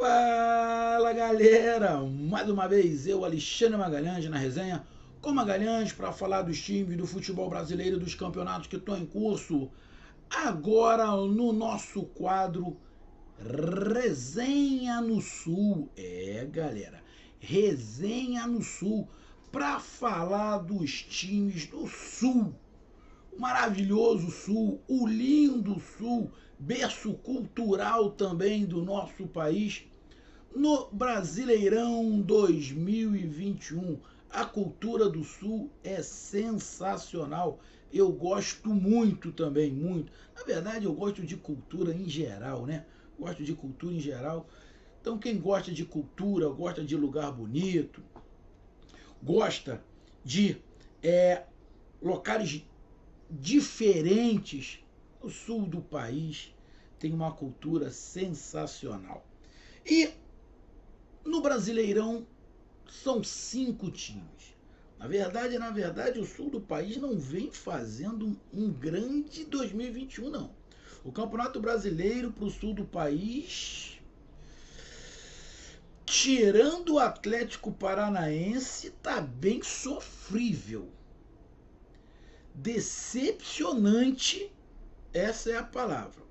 Fala galera, mais uma vez eu, Alexandre Magalhães, na resenha com Magalhães para falar dos times do futebol brasileiro e dos campeonatos que estão em curso. Agora no nosso quadro Resenha no Sul. Galera, Resenha no Sul para falar dos times do Sul. O maravilhoso Sul, o lindo Sul, berço cultural também do nosso país. No Brasileirão 2021, a cultura do Sul é sensacional. Eu gosto muito também, muito. Na verdade, eu gosto de cultura em geral, né? Gosto de cultura em geral. Então, quem gosta de cultura, gosta de lugar bonito, gosta de locais diferentes, o sul do país tem uma cultura sensacional. E no Brasileirão são 5 times. Na verdade, o sul do país não vem fazendo um grande 2021, não. O Campeonato Brasileiro para o sul do país, tirando o Atlético Paranaense, tá bem sofrível. Decepcionante, essa é a palavra.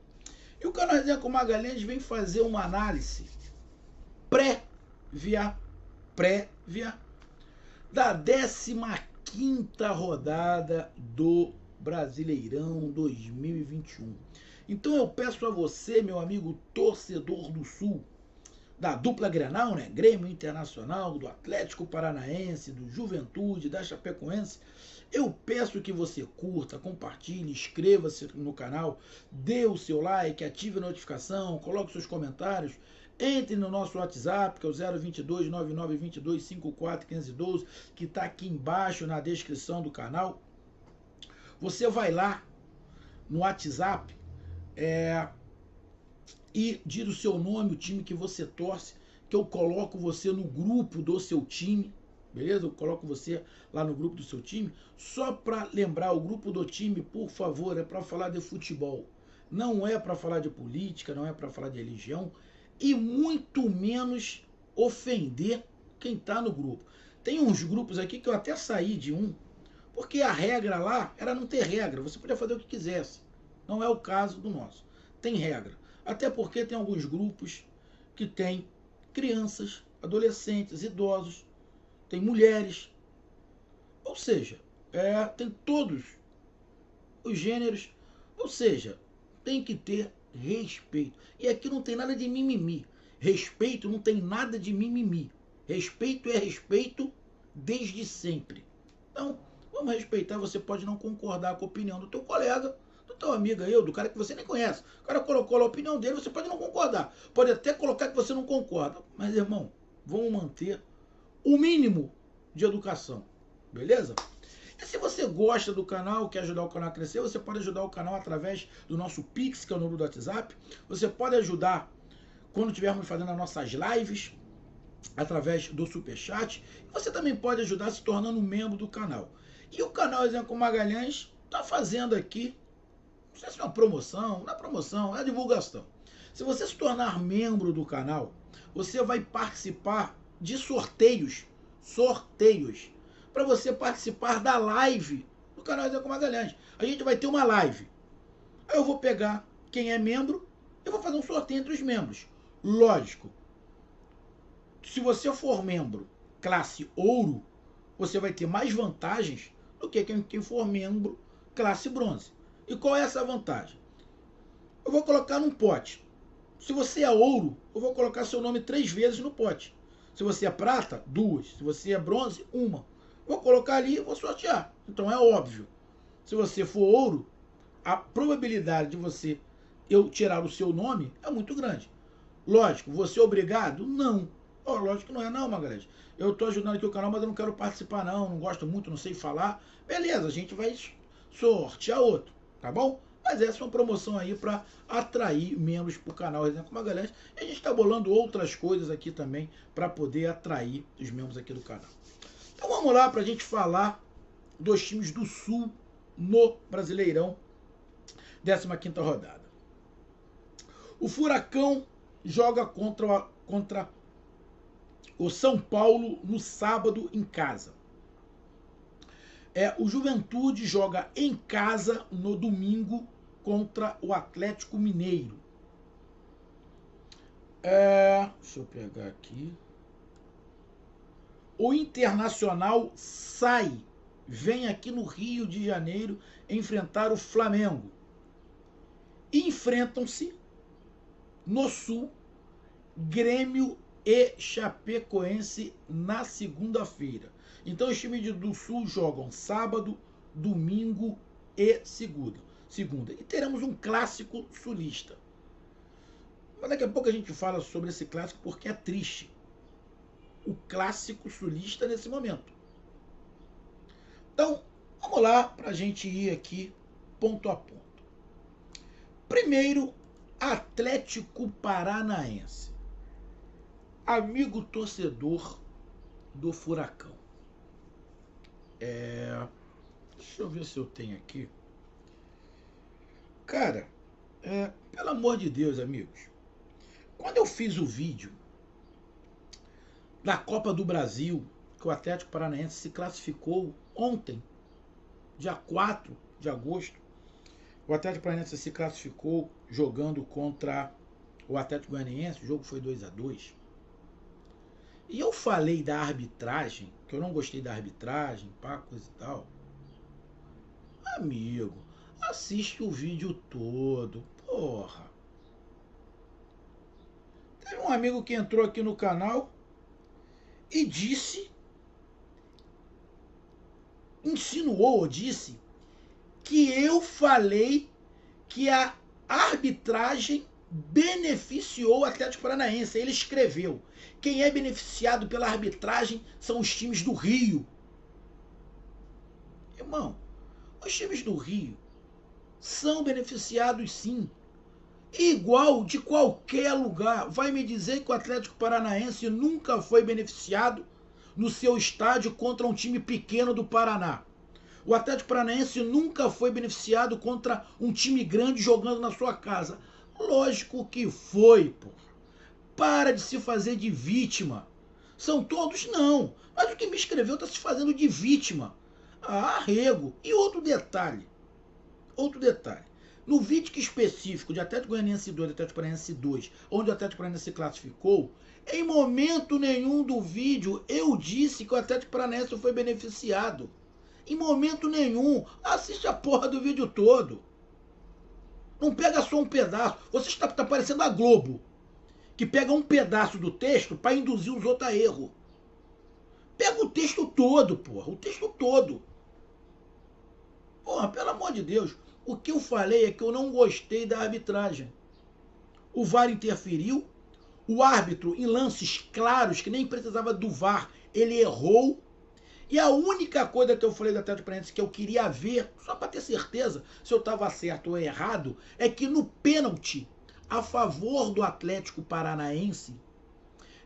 E o canal Resenha com Magalhães vem fazer uma análise prévia da 15ª rodada do Brasileirão 2021. Então eu peço a você, meu amigo torcedor do Sul, da dupla Grenal, né? Grêmio Internacional, do Atlético Paranaense, do Juventude, da Chapecoense, eu peço que você curta, compartilhe, inscreva-se no canal, dê o seu like, ative a notificação, coloque seus comentários, entre no nosso WhatsApp, que é o 022 9922 541512, que está aqui embaixo na descrição do canal. Você vai lá no WhatsApp e diz o seu nome, o time que você torce, que eu coloco você no grupo do seu time. Beleza? Eu coloco você lá no grupo do seu time. Só para lembrar, o grupo do time, por favor, é para falar de futebol. Não é para falar de política, não é para falar de religião e muito menos ofender quem está no grupo. Tem uns grupos aqui que eu até saí de um, porque a regra lá era não ter regra. Você podia fazer o que quisesse. Não é o caso do nosso. Tem regra. Até porque tem alguns grupos que tem crianças, adolescentes, idosos, tem mulheres, ou seja, tem todos os gêneros, ou seja, tem que ter respeito. E aqui não tem nada de mimimi. Respeito não tem nada de mimimi. Respeito é respeito desde sempre. Então, vamos respeitar. Você pode não concordar com a opinião do teu colega, do teu amigo aí, do cara que você nem conhece. O cara colocou a opinião dele, você pode não concordar. Pode até colocar que você não concorda. Mas, irmão, vamos manter o mínimo de educação, beleza? E se você gosta do canal, quer ajudar o canal a crescer, você pode ajudar o canal através do nosso Pix, que é o número do WhatsApp. Você pode ajudar quando estivermos fazendo as nossas lives, através do Superchat. E você também pode ajudar se tornando um membro do canal. E o canal Resenha com Magalhães está fazendo aqui, não sei se é uma promoção, não é promoção, é divulgação. Se você se tornar membro do canal, você vai participar de sorteios para você participar da live do canal Resenha com Magalhães. A gente vai ter uma live. Aí eu vou pegar quem é membro e vou fazer um sorteio entre os membros. Lógico, se você for membro classe ouro, você vai ter mais vantagens do que quem for membro classe bronze. E qual é essa vantagem? Eu vou colocar num pote. Se você é ouro, eu vou colocar seu nome 3 vezes no pote. Se você é prata, 2. Se você é bronze, 1. Vou colocar ali e vou sortear. Então é óbvio. Se você for ouro, a probabilidade de eu tirar o seu nome é muito grande. Lógico, você é obrigado? Não. Lógico que não é não, Magalhães. Eu estou ajudando aqui o canal, mas eu não quero participar não gosto muito, não sei falar. Beleza, a gente vai sortear outro, tá bom? Mas essa é uma promoção aí para atrair membros para o canal Resenha com Magalhães. E a gente está bolando outras coisas aqui também para poder atrair os membros aqui do canal. Então vamos lá para a gente falar dos times do Sul no Brasileirão, 15ª rodada. O Furacão joga contra contra o São Paulo no sábado em casa. O Juventude joga em casa no domingo contra o Atlético Mineiro. Deixa eu pegar aqui. O Internacional vem aqui no Rio de Janeiro enfrentar o Flamengo. Enfrentam-se no Sul, Grêmio e Chapecoense na segunda-feira. Então os times do Sul jogam sábado, domingo e segunda. E teremos um clássico sulista. Mas daqui a pouco a gente fala sobre esse clássico porque é triste. O clássico sulista nesse momento. Então, vamos lá para a gente ir aqui ponto a ponto. Primeiro, Atlético Paranaense. Amigo torcedor do Furacão. Deixa eu ver se eu tenho aqui. Cara, pelo amor de Deus, amigos. Quando eu fiz o vídeo da Copa do Brasil, que o Atlético Paranaense se classificou ontem, dia 4 de agosto, o Atlético Paranaense se classificou jogando contra o Atlético Goianiense, o jogo foi 2-2. E eu falei da arbitragem, que eu não gostei da arbitragem, coisa e tal. Amigo, assiste o vídeo todo, porra. Teve um amigo que entrou aqui no canal e disse que eu falei que a arbitragem beneficiou o Atlético Paranaense. Ele escreveu: quem é beneficiado pela arbitragem são os times do Rio. Irmão, os times do Rio são beneficiados sim. Igual de qualquer lugar. Vai me dizer que o Atlético Paranaense nunca foi beneficiado no seu estádio contra um time pequeno do Paraná. O Atlético Paranaense nunca foi beneficiado contra um time grande jogando na sua casa. Lógico que foi, pô. Para de se fazer de vítima. São todos? Não. Mas o que me escreveu está se fazendo de vítima. Arrego. E outro detalhe. No vídeo específico de Atlético Goianiense 2 e Atlético Paranaense 2, onde o Atlético Paranaense se classificou, em momento nenhum do vídeo eu disse que o Atlético Paranaense foi beneficiado. Em momento nenhum. Assiste a porra do vídeo todo. Não pega só um pedaço. Você está parecendo a Globo, que pega um pedaço do texto para induzir os outros a erro. Pega o texto todo, porra. O texto todo. Porra, pelo amor de Deus. O que eu falei é que eu não gostei da arbitragem. O VAR interferiu. O árbitro, em lances claros, que nem precisava do VAR, ele errou. E a única coisa que eu falei do Atlético Paranaense que eu queria ver, só para ter certeza se eu estava certo ou errado, é que no pênalti a favor do Atlético Paranaense,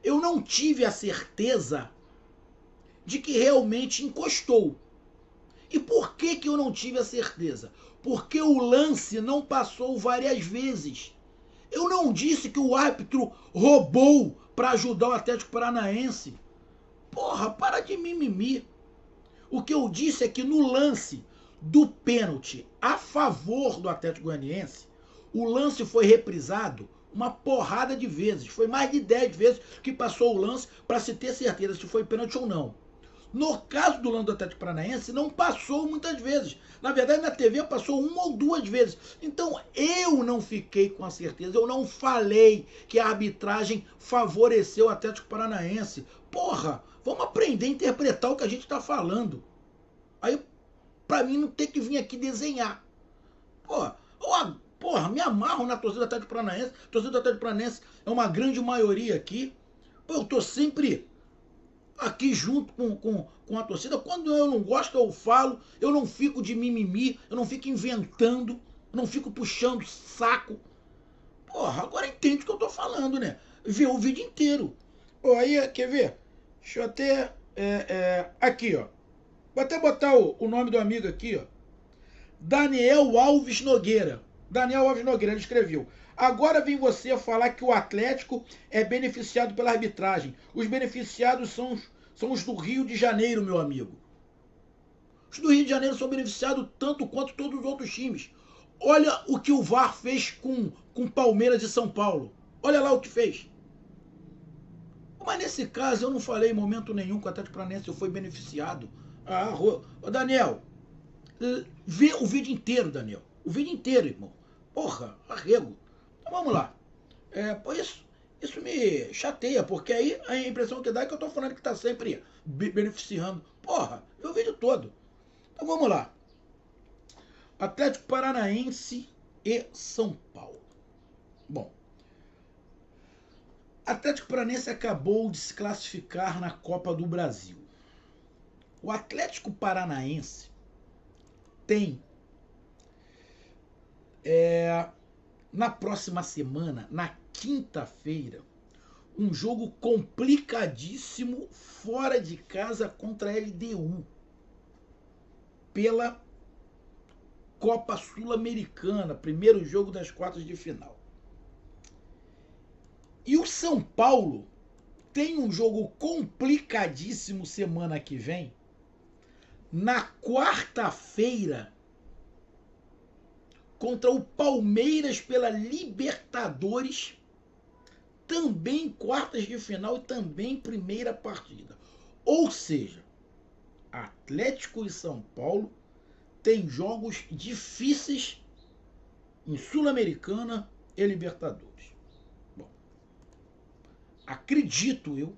eu não tive a certeza de que realmente encostou. E por que eu não tive a certeza? Porque o lance não passou várias vezes. Eu não disse que o árbitro roubou para ajudar o Atlético Paranaense. Porra, para de mimimi. O que eu disse é que no lance do pênalti a favor do Atlético Goianiense, o lance foi reprisado uma porrada de vezes. Foi mais de 10 vezes que passou o lance para se ter certeza se foi pênalti ou não. No caso do lance do Atlético Paranaense, não passou muitas vezes. Na verdade, na TV passou uma ou duas vezes. Então, eu não fiquei com a certeza. Eu não falei que a arbitragem favoreceu o Atlético Paranaense. Porra, vamos aprender a interpretar o que a gente está falando. Aí, pra mim, não ter que vir aqui desenhar. Porra, me amarro na torcida do Atlético Paranaense. A torcida do Atlético Paranaense é uma grande maioria aqui. Pô, eu tô sempre aqui junto com a torcida. Quando eu não gosto, eu falo. Eu não fico de mimimi. Eu não fico inventando. Eu não fico puxando saco. Porra, agora entende o que eu tô falando, né? Vê o vídeo inteiro. Pô, aí, quer ver? Deixa eu até... aqui, ó. Vou até botar o nome do amigo aqui, ó. Daniel Alves Nogueira. Daniel Alves Nogueira, ele escreveu: Agora vem você falar que o Atlético é beneficiado pela arbitragem. Os beneficiados são os do Rio de Janeiro, meu amigo. Os do Rio de Janeiro são beneficiados tanto quanto todos os outros times. Olha o que o VAR fez com Palmeiras e São Paulo. Olha lá o que fez. Mas nesse caso eu não falei em momento nenhum que o Atlético Paranaense foi beneficiado. Ô Daniel, vê o vídeo inteiro, Daniel. O vídeo inteiro, irmão. Porra, arrego. Então vamos lá. Isso me chateia, porque aí a impressão que dá é que eu tô falando que tá sempre beneficiando. Porra, eu o vídeo todo. Então vamos lá. Atlético Paranaense e São Paulo. Bom, Atlético Paranaense acabou de se classificar na Copa do Brasil. O Atlético Paranaense tem na próxima semana, na quinta-feira, um jogo complicadíssimo fora de casa contra a LDU pela Copa Sul-Americana, primeiro jogo das quartas de final. E o São Paulo tem um jogo complicadíssimo semana que vem, na quarta-feira, contra o Palmeiras pela Libertadores, também quartas de final e também primeira partida. Ou seja, Atlético e São Paulo têm jogos difíceis em Sul-Americana e Libertadores. Bom, acredito eu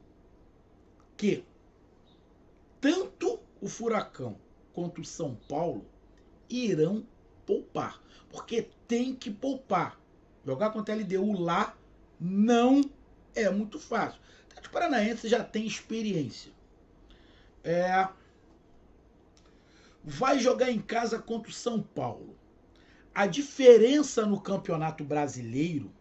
que tanto o Furacão quanto o São Paulo irão poupar, porque tem que poupar. Jogar contra a LDU lá não é muito fácil. O Atlético Paranaense já tem experiência. Vai jogar em casa contra o São Paulo. A diferença no Campeonato Brasileiro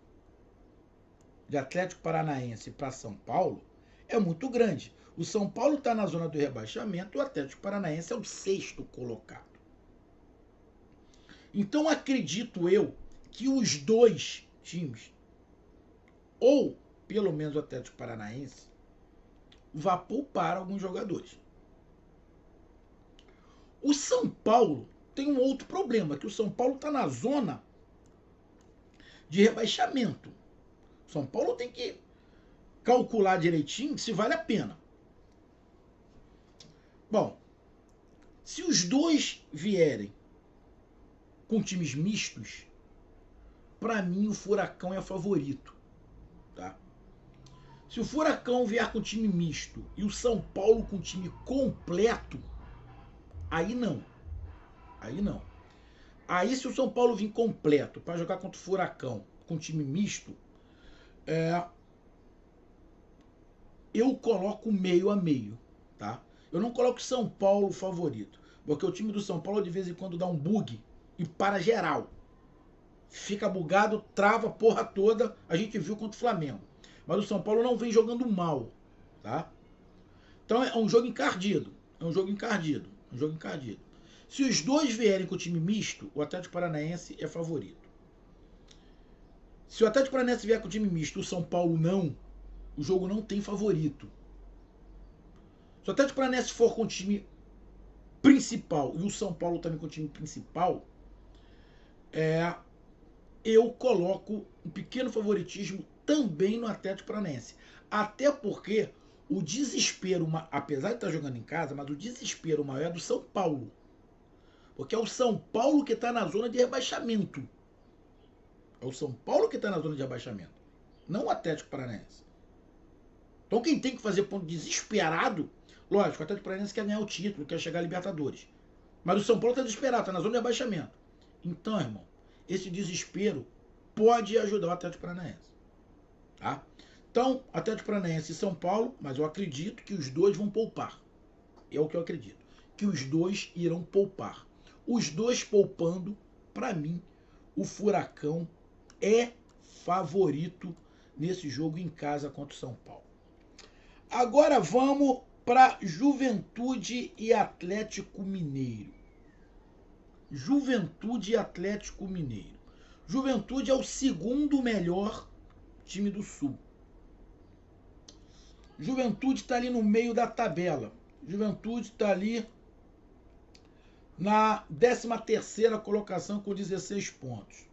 de Atlético Paranaense para São Paulo é muito grande. O São Paulo está na zona do rebaixamento e o Atlético Paranaense é o 6º colocado. Então acredito eu que os dois times, ou pelo menos o Atlético Paranaense, vá poupar alguns jogadores. O São Paulo tem um outro problema, que o São Paulo está na zona de rebaixamento. O São Paulo tem que calcular direitinho se vale a pena. Bom, se os dois vierem com times mistos, para mim o Furacão é favorito, tá? Se o Furacão vier com time misto e o São Paulo com time completo, aí não. Aí não. Aí se o São Paulo vir completo para jogar contra o Furacão com time misto, eu coloco meio a meio, tá? Eu não coloco São Paulo favorito, porque o time do São Paulo de vez em quando dá um bug e para geral. Fica bugado, trava a porra toda, a gente viu contra o Flamengo. Mas o São Paulo não vem jogando mal, tá? Então é um jogo encardido, Se os dois vierem com o time misto, o Atlético Paranaense é favorito. Se o Atlético Paranaense vier com o time misto e o São Paulo não, o jogo não tem favorito. Se o Atlético Paranaense for com o time principal e o São Paulo também com o time principal, eu coloco um pequeno favoritismo também no Atlético Paranaense. Até porque o desespero, apesar de estar jogando em casa, mas o desespero maior é do São Paulo. Porque é o São Paulo que está na zona de rebaixamento. É o São Paulo que está na zona de rebaixamento, não o Atlético Paranaense. Então quem tem que fazer ponto desesperado, lógico, o Atlético Paranaense quer ganhar o título, quer chegar à Libertadores. Mas o São Paulo está desesperado, está na zona de rebaixamento. Então, irmão, esse desespero pode ajudar o Atlético Paranaense. Tá? Então, Atlético Paranaense e São Paulo, mas eu acredito que os dois vão poupar. É o que eu acredito. Que os dois irão poupar. Os dois poupando, para mim, o Furacão é favorito nesse jogo em casa contra o São Paulo. Agora vamos para Juventude e Atlético Mineiro. Juventude e Atlético Mineiro. Juventude é o segundo melhor time do Sul. Juventude está ali no meio da tabela. Juventude está ali na 13ª colocação com 16 pontos.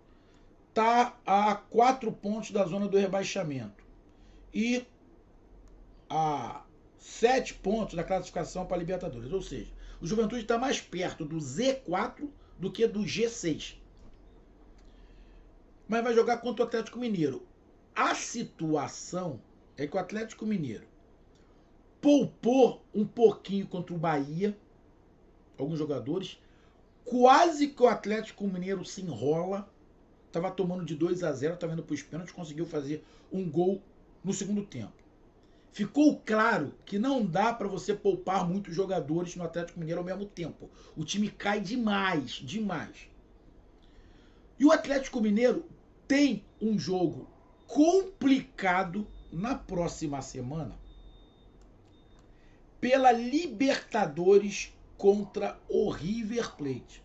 Está a 4 pontos da zona do rebaixamento. E a 7 pontos da classificação para a Libertadores. Ou seja, o Juventude está mais perto do Z4 do que do G6. Mas vai jogar contra o Atlético Mineiro. A situação é que o Atlético Mineiro poupou um pouquinho contra o Bahia, alguns jogadores, quase que o Atlético Mineiro se enrola, estava tomando de 2-0, estava indo para os pênaltis, conseguiu fazer um gol no segundo tempo. Ficou claro que não dá para você poupar muitos jogadores no Atlético Mineiro ao mesmo tempo. O time cai demais, demais. E o Atlético Mineiro tem um jogo complicado na próxima semana pela Libertadores contra o River Plate.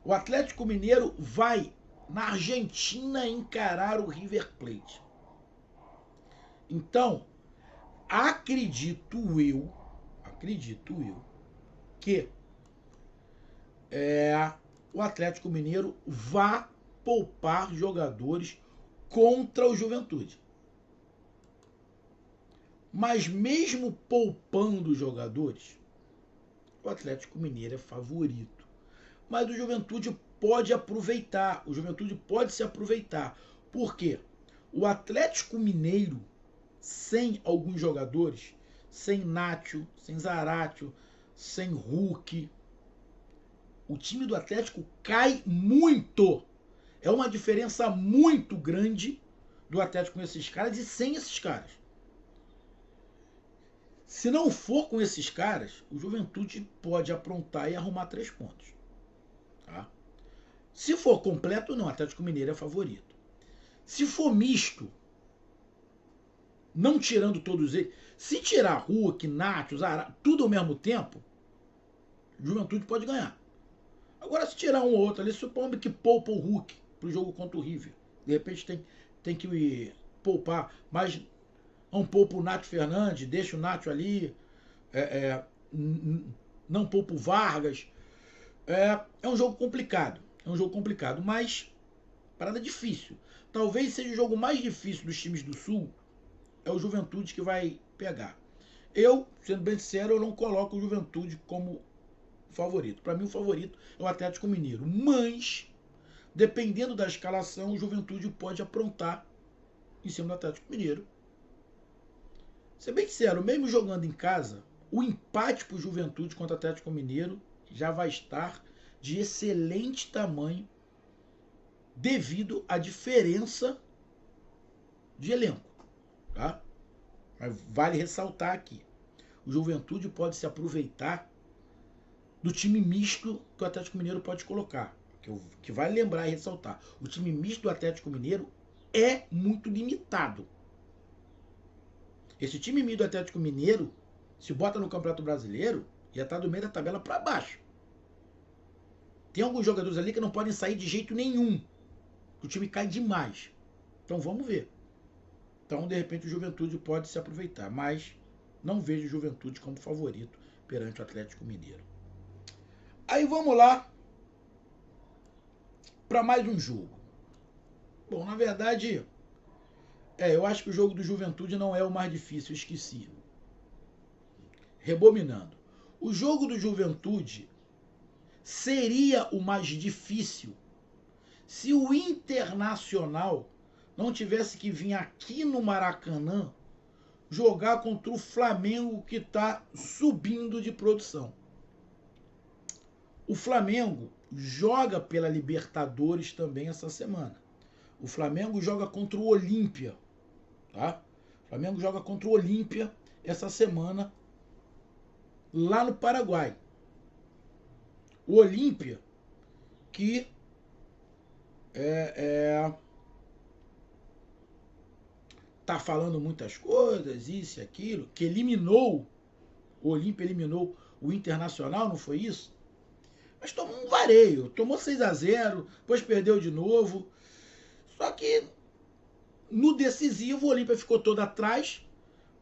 O Atlético Mineiro vai na Argentina encarar o River Plate. Então, acredito eu que o Atlético Mineiro vá poupar jogadores contra o Juventude. Mas mesmo poupando jogadores, o Atlético Mineiro é favorito. Mas o Juventude pode aproveitar, o Juventude pode se aproveitar. Por quê? O Atlético Mineiro, sem alguns jogadores, sem Nacho, sem Zaratio, sem Hulk, o time do Atlético cai muito. É uma diferença muito grande do Atlético com esses caras e sem esses caras. Se não for com esses caras, o Juventude pode aprontar e arrumar 3 pontos. Tá? Se for completo, não, o Atlético Mineiro é favorito. Se for misto, não tirando todos eles, se tirar Hulk, Nacho, Zara, tudo ao mesmo tempo, o Juventude pode ganhar. Agora, se tirar um ou outro ali, supondo que poupa o Hulk pro jogo contra o River. De repente tem que poupar, mas não poupa o Nacho Fernandes, deixa o Nacho ali, não poupa o Vargas. É um jogo complicado. É um jogo complicado, mas parada difícil. Talvez seja o jogo mais difícil dos times do Sul. É o Juventude que vai pegar. Eu, sendo bem sincero, eu não coloco o Juventude como favorito. Para mim, o favorito é o Atlético Mineiro. Mas, dependendo da escalação, o Juventude pode aprontar em cima do Atlético Mineiro. Ser bem sincero, mesmo jogando em casa, o empate para o Juventude contra o Atlético Mineiro já vai estar de excelente tamanho devido à diferença de elenco. Tá? Mas vale ressaltar aqui, o Juventude pode se aproveitar do time misto que o Atlético Mineiro pode colocar. Que vale lembrar e ressaltar, o time misto do Atlético Mineiro é muito limitado. Esse time misto do Atlético Mineiro, se bota no Campeonato Brasileiro, já está do meio da tabela para baixo. Tem alguns jogadores ali que não podem sair de jeito nenhum. O time cai demais. Então vamos ver. Então, de repente, o Juventude pode se aproveitar. Mas não vejo o Juventude como favorito perante o Atlético Mineiro. Aí vamos lá para mais um jogo. Bom, na verdade, eu acho que o jogo do Juventude não é o mais difícil, eu esqueci. Rebominando. O jogo do Juventude seria o mais difícil se o Internacional não tivesse que vir aqui no Maracanã jogar contra o Flamengo, que está subindo de produção. O Flamengo joga pela Libertadores também essa semana. O Flamengo joga contra o Olímpia. Tá? O Flamengo joga contra o Olímpia essa semana lá no Paraguai. O Olímpia que tá falando muitas coisas, isso e aquilo, que o Olímpia eliminou o Internacional, não foi isso? Mas tomou um vareio. Tomou 6-0, depois perdeu de novo. Só que no decisivo o Olímpia ficou todo atrás.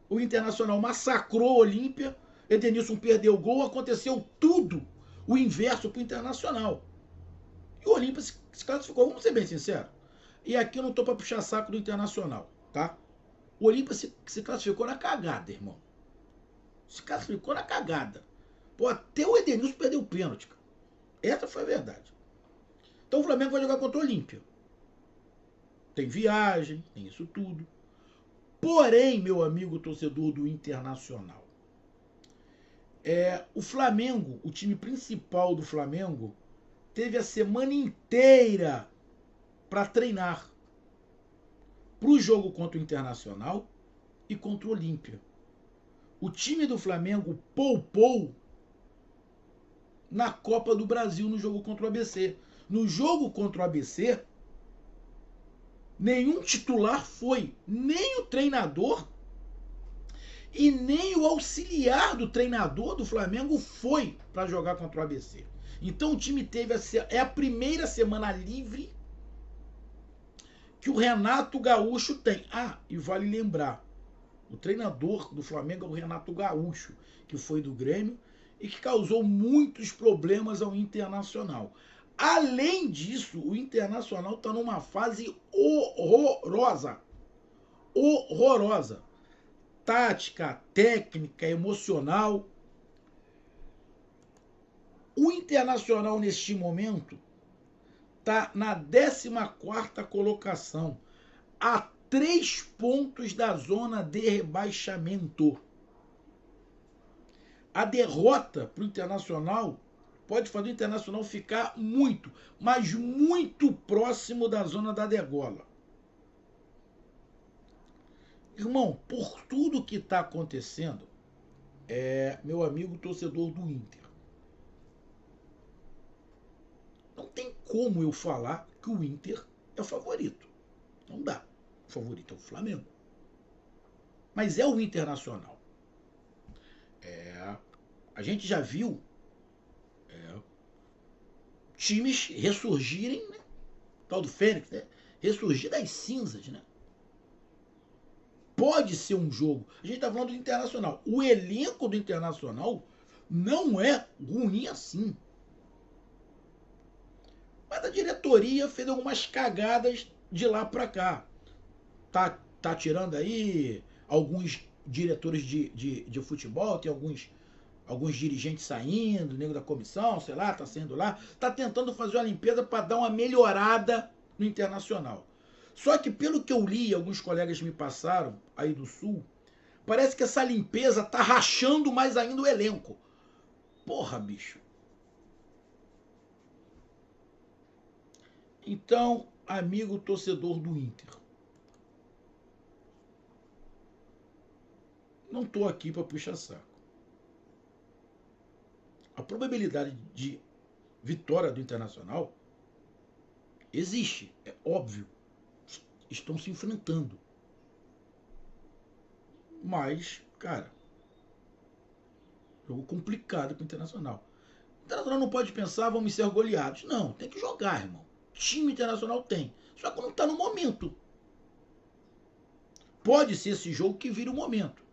O Internacional massacrou o Olímpia. Edenilson perdeu o gol. Aconteceu tudo o inverso para o Internacional. E o Olímpia se classificou, vamos ser bem sinceros. E aqui eu não estou para puxar saco do Internacional, tá? O Olímpia se classificou na cagada, irmão. Se classificou na cagada. Pô, até o Edenilson perdeu o pênalti. Essa foi a verdade. Então o Flamengo vai jogar contra o Olímpia. Tem viagem, tem isso tudo. Porém, meu amigo torcedor do Internacional, o Flamengo, o time principal do Flamengo, teve a semana inteira para treinar para o jogo contra o Internacional e contra o Olímpia. O time do Flamengo poupou na Copa do Brasil no jogo contra o ABC. No jogo contra o ABC, nenhum titular foi, nem o treinador e nem o auxiliar do treinador do Flamengo foi para jogar contra o ABC. Então o time teve a primeira semana livre que o Renato Gaúcho tem. Ah, e vale lembrar, o treinador do Flamengo é o Renato Gaúcho, que foi do Grêmio e que causou muitos problemas ao Internacional. Além disso, o Internacional está numa fase horrorosa. Horrorosa. Tática, técnica, emocional. O Internacional, neste momento, está na 14ª colocação, a 3 pontos da zona de rebaixamento. A derrota para o Internacional pode fazer o Internacional ficar muito, mas muito próximo da zona da degola. Irmão, por tudo que está acontecendo, meu amigo torcedor do Inter, não tem como eu falar que o Inter é o favorito. Não dá. O favorito é o Flamengo. Mas é o Internacional. A gente já viu times ressurgirem, né? O tal do Fênix, né? Ressurgir das cinzas, né? Pode ser um jogo. A gente está falando do Internacional. O elenco do Internacional não é ruim assim. Mas a diretoria fez algumas cagadas de lá para cá. Tá tirando aí alguns diretores de futebol, tem alguns dirigentes saindo, nego da comissão, sei lá, tá saindo lá. Tá tentando fazer uma limpeza para dar uma melhorada no Internacional. Só que pelo que eu li, alguns colegas me passaram aí do Sul, parece que essa limpeza tá rachando mais ainda o elenco. Porra, bicho. Então, amigo torcedor do Inter, não tô aqui para puxar saco. A probabilidade de vitória do Internacional existe, é óbvio. Estão se enfrentando. Mas, cara, jogo complicado para o Internacional. O Internacional não pode pensar, vamos ser goleados. Não, tem que jogar, irmão. Time Internacional tem. Só que não está no momento. Pode ser esse jogo que vira o momento.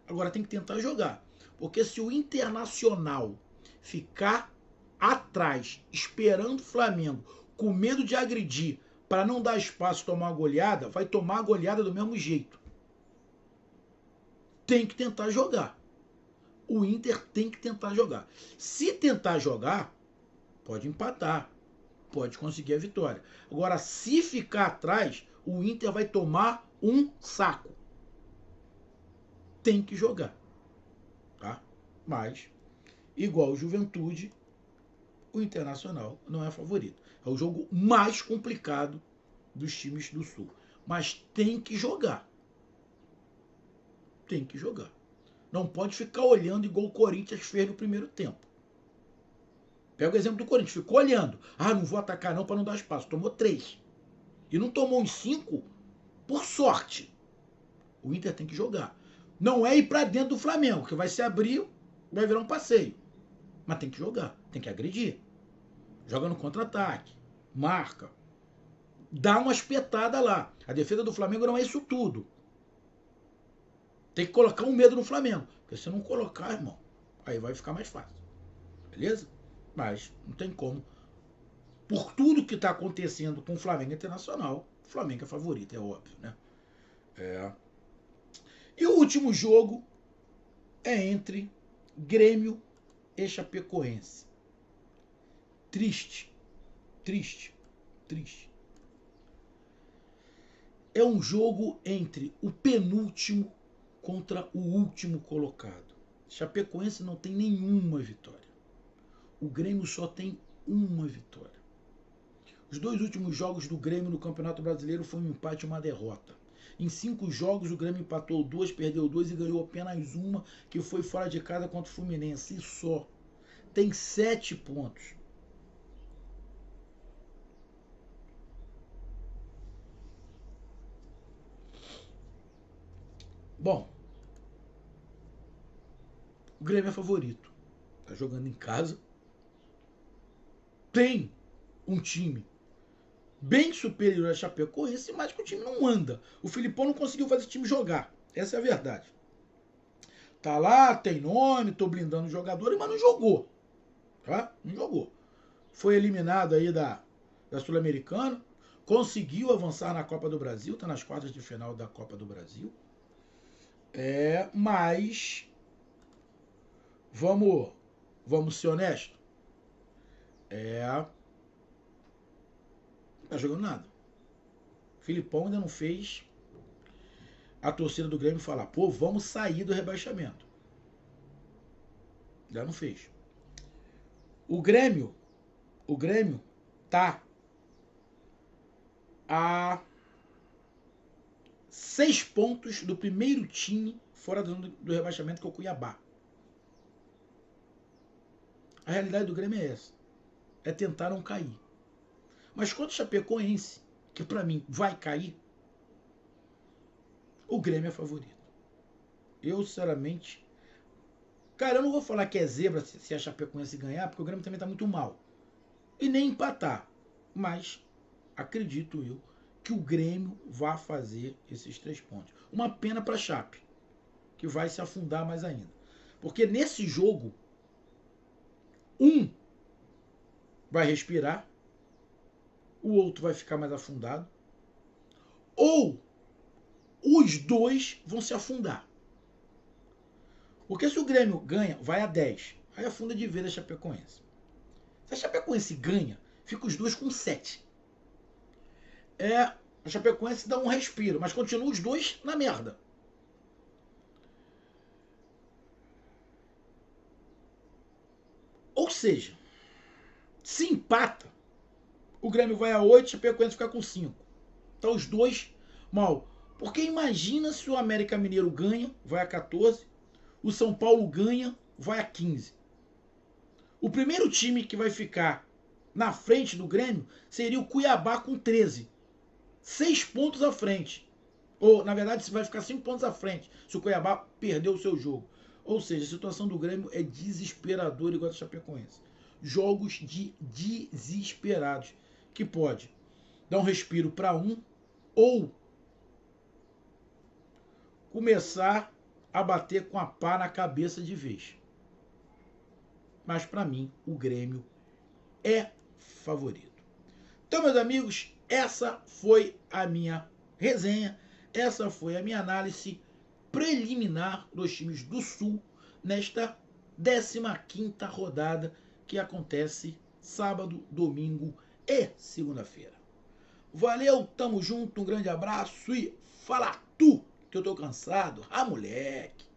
Agora tem que tentar jogar. Porque se o Internacional ficar atrás, esperando o Flamengo, com medo de agredir, para não dar espaço tomar a goleada, vai tomar a goleada do mesmo jeito. Tem que tentar jogar. O Inter tem que tentar jogar. Se tentar jogar, pode empatar, pode conseguir a vitória. Agora, se ficar atrás, o Inter vai tomar um saco. Tem que jogar. Tá? Mas, igual o Juventude, o Internacional não é favorito. É o jogo mais complicado dos times do Sul. Mas tem que jogar. Tem que jogar. Não pode ficar olhando igual o Corinthians fez no primeiro tempo. Pega o exemplo do Corinthians. Ficou olhando. Ah, não vou atacar não para não dar espaço. Tomou 3. E não tomou uns 5 por sorte. O Inter tem que jogar. Não é ir para dentro do Flamengo, que vai se abrir, vai virar um passeio. Mas tem que jogar, tem que agredir. Joga no contra-ataque, marca, dá uma espetada lá. A defesa do Flamengo não é isso tudo. Tem que colocar um medo no Flamengo. Porque se não colocar, irmão, aí vai ficar mais fácil. Beleza? Mas não tem como. Por tudo que está acontecendo com o Flamengo Internacional, o Flamengo é favorito, é óbvio, né? E o último jogo é entre Grêmio e Chapecoense. Triste. É um jogo entre o penúltimo contra o último colocado. Chapecoense não tem nenhuma vitória. O Grêmio só tem uma vitória. Os 2 últimos jogos do Grêmio no Campeonato Brasileiro foi um empate e uma derrota. Em 5 jogos, o Grêmio empatou 2, perdeu 2 e ganhou apenas uma, que foi fora de casa contra o Fluminense. E só. Tem 7 pontos. Bom, o Grêmio é favorito. Tá jogando em casa. Tem um time bem superior a Chapecoense, mas que o time não anda. O Filipão não conseguiu fazer o time jogar. Essa é a verdade. Tá lá, tem nome, tô blindando os jogadores, mas não jogou. Tá? Não jogou. Foi eliminado aí da Sul-Americana. Conseguiu avançar na Copa do Brasil. Tá nas quartas de final da Copa do Brasil. Mas vamos ser honestos. Não tá jogando nada. O Filipão ainda não fez a torcida do Grêmio falar, pô, vamos sair do rebaixamento. Já não fez. O Grêmio tá a 6 pontos do primeiro time fora do rebaixamento, que é o Cuiabá. A realidade do Grêmio é essa. É tentar não cair. Mas quanto o Chapecoense, que pra mim vai cair, o Grêmio é favorito. Eu, sinceramente... Cara, eu não vou falar que é zebra se a Chapecoense ganhar, porque o Grêmio também tá muito mal. E nem empatar. Mas acredito eu que o Grêmio vai fazer esses 3 pontos. Uma pena pra Chape, que vai se afundar mais ainda. Porque nesse jogo, um vai respirar, o outro vai ficar mais afundado, ou os 2 vão se afundar. Porque se o Grêmio ganha, vai a 10. Aí afunda de vez a Chapecoense. Se a Chapecoense ganha, fica os 2 com 7. A Chapecoense dá um respiro, mas continua os 2 na merda. Ou seja, se empata, o Grêmio vai a 8, a Chapecoense fica com 5. Então os 2 mal. Porque imagina se o América Mineiro ganha, vai a 14. O São Paulo ganha, vai a 15. O primeiro time que vai ficar na frente do Grêmio seria o Cuiabá com 13. 6 pontos à frente. Ou, na verdade, vai ficar 5 pontos à frente se o Cuiabá perder o seu jogo. Ou seja, a situação do Grêmio é desesperadora igual a do Chapecoense. Jogos de desesperados. Que pode dar um respiro para um ou começar a bater com a pá na cabeça de vez. Mas para mim, o Grêmio é favorito. Então, meus amigos, essa foi a minha resenha, essa foi a minha análise preliminar dos times do Sul nesta 15ª rodada que acontece sábado, domingo e segunda-feira. Valeu, tamo junto, um grande abraço e fala tu, que eu tô cansado. Ah, moleque!